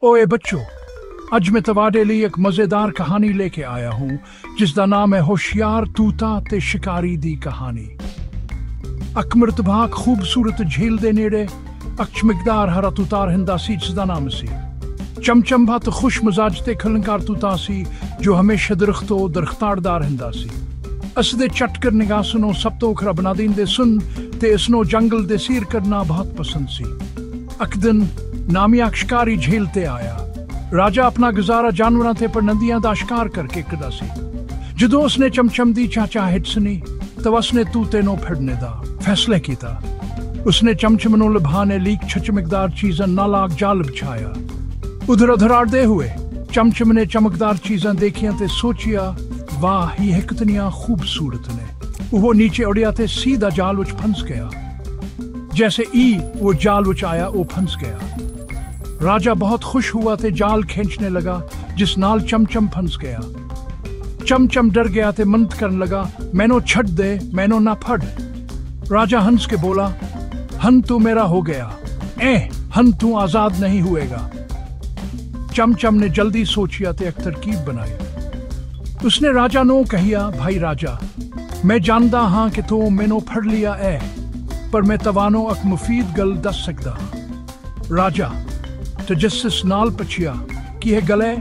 ओए बच्चों, अज मैं ਤੁਹਾਡੇ ਲਈ ਇੱਕ ਮਜ਼ੇਦਾਰ ਕਹਾਣੀ ਲੈ ਕੇ ਆਇਆ ਹੂੰ ਜਿਸ ਦਾ ਨਾਮ ਹੈ ਹੋਸ਼ਿਆਰ ਤੂਤਾ ਤੇ ਸ਼ਿਕਾਰੀ ਦੀ ਕਹਾਣੀ। ਅਕਮਰਤਬਾਗ ਖੂਬਸੂਰਤ ਝੀਲ ਦੇ ਨੇੜੇ ਅਕਸ਼ਮਿਕਦਾਰ ਹਰਾ ਤੂਤਾ ਰਹਿੰਦਾ ਸੀ ਜਿਸ ਦਾ ਨਾਮ ਸੀ ਚਮਚਮ। ਬਹੁਤ ਖੁਸ਼ ਮਿਜ਼ਾਜ ਤੇ ਖਲਨਕਾਰ ਤੂਤਾ ਸੀ ਜੋ ਹਮੇਸ਼ਾ ਦਰਖਤੋਂ ਦਰਖਤਾੜਦਾ ਰਹਿੰਦਾ ਸੀ। ਇਸ ਦੇ ਚਟਕਰ ਨਿਗਾਹ ਨੂੰ ਸਭ ਤੋਂ ਖਰਾ ਬਣਾ ਦਿੰਦੇ ਸਨ ਤੇ ਇਸ ਨੂੰ ਜੰਗਲ ਦੇ ਸੀਰ ਕਰਨਾ ਬਹੁਤ ਪਸੰਦ ਸੀ। ਇੱਕ ਦਿਨ ਨਾਮਿਆਕ ਸ਼ਿਕਾਰੀ ਝੀਲ ਤੇ ਆਇਆ। ਰਾਜਾ ਆਪਣਾ ਗੁਜ਼ਾਰਾ ਜਾਨਵਰਾਂ ਤੇ ਪਰੰਦਿਆਂ ਦਾ ਸ਼ਿਕਾਰ ਕਰਕੇ ਕਰਦਾ ਸੀ। ਜਦੋਂ ਉਸਨੇ ਚਮਚਮ ਦੀ ਚਾਹਤ ਸੁਣੀ ਤਾਂ ਉਸਨੇ ਤੂਤੇ ਨੂੰ ਫੜਨੇ ਦਾ ਫੈਸਲਾ ਕੀਤਾ। ਉਸਨੇ ਚਮਚਮ ਨੂੰ ਲੁਭਾਣੇ ਲਈ ਚਮਕਦਾਰ ਚੀਜ਼ਾਂ ਨਾਲ ਆਗ ਜਾਲ ਵਿਛਾਇਆ। ਉਧਰ ਉਧਰਾੜਦੇ ਹੋਏ ਚਮਚਮ ਨੇ ਚਮਕਦਾਰ ਚੀਜ਼ਾਂ ਦੇਖੀਆਂ ਤੇ ਸੋਚਿਆ, ਵਾਹ ਇਹ ਕਿਤਨੀਆਂ ਖੂਬਸੂਰਤ ਨੇ। ਉਹ ਨੀਚੇ ਉੜਿਆ ਤੇ सीधा जाल विच फंस गया। जैसे ही वो जाल विच आया वो फंस गया। राजा बहुत खुश हुआ ते जाल खींचने लगा जिस नाल चमचम फंस गया। चमचम डर गया ते मंत करने लगा, मैनू छड़ दे, मैनू ना फड़। राजा हंस के बोला, हन तू मेरा हो गया, हन तू आजाद नहीं हुएगा। चमचम ने जल्दी सोचिया ते एक तरकीब बनाई। उसने राजा नो कहिया, भाई राजा, मैं जानदा हाँ कि तू मैनू फड़ लिया पर मैं तवानो एक मुफीद गल दस सकदा। राजा तजस्सुस नाल पुछिया कि यह गल है।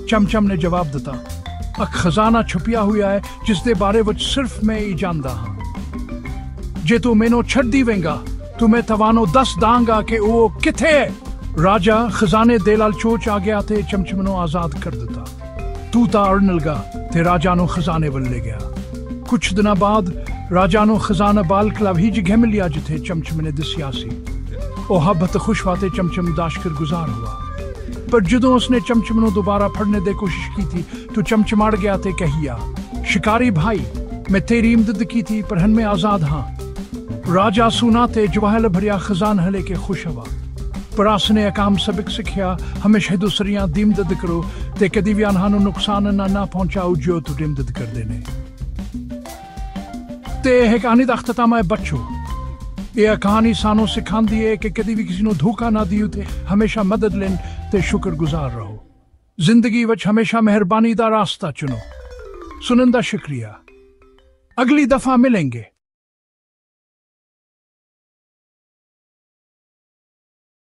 चमचम ने जवाब दिता, एक खजाना छुपिया हुआ है जिस दे बारे विच सिर्फ मैं ही जानदा हाँ। जे तू मैनू छड़ दीवेंगा तो मैं तवानो दस दांगा कि वो किथे है। राजा खजाने दे लाल चोच आ गया ते चमचम नू आजाद कर दिता। तूता अड़न लगा ते राजा नू खजाने वल ले गया। कुछ दिनों बाद राजा नू खजाना बाल कलाव ही जगह मिलिया जिथे चमचम ने दसिया सी। ਉਹ ਹੱਬਤ ਖੁਸ਼ ਵਾਤੇ ਚਮਚਮ ਦਾ ਸ਼ੁਕਰ ਗੁਜ਼ਾਰ हुआ। पर ਜਦੋਂ ਉਸਨੇ ਚਮਚਮ ਨੂੰ ਦੁਬਾਰਾ ਫੜਨੇ ਦੀ ਕੋਸ਼ਿਸ਼ ਕੀਤੀ तो चमचम अड़ गया ते कहिया, शिकारी भाई, मैं तेरी इमदद की थी पर हन में आजाद हाँ। राजा सुना ते जवाहर भरिया खजाना लेके खुश हुआ। पर उसने काम सबक सिखिया, हमेशा दूसरियां दी इमदद करो ते कदी भी अनहानू नुकसान ना पहुंचाओ जो तुझे इमदद कर देने। ते यह कहानी दा अख्ताम है बच्चों। यह कहानी सानू सिखाती है कि कभी भी किसी को धोखा ना दियो ते हमेशा मदद लेन ते शुक्रगुजार रहो। जिंदगी विच हमेशा मेहरबानी दा रास्ता चुनो। सुनन दा शुक्रिया। अगली दफा मिलेंगे।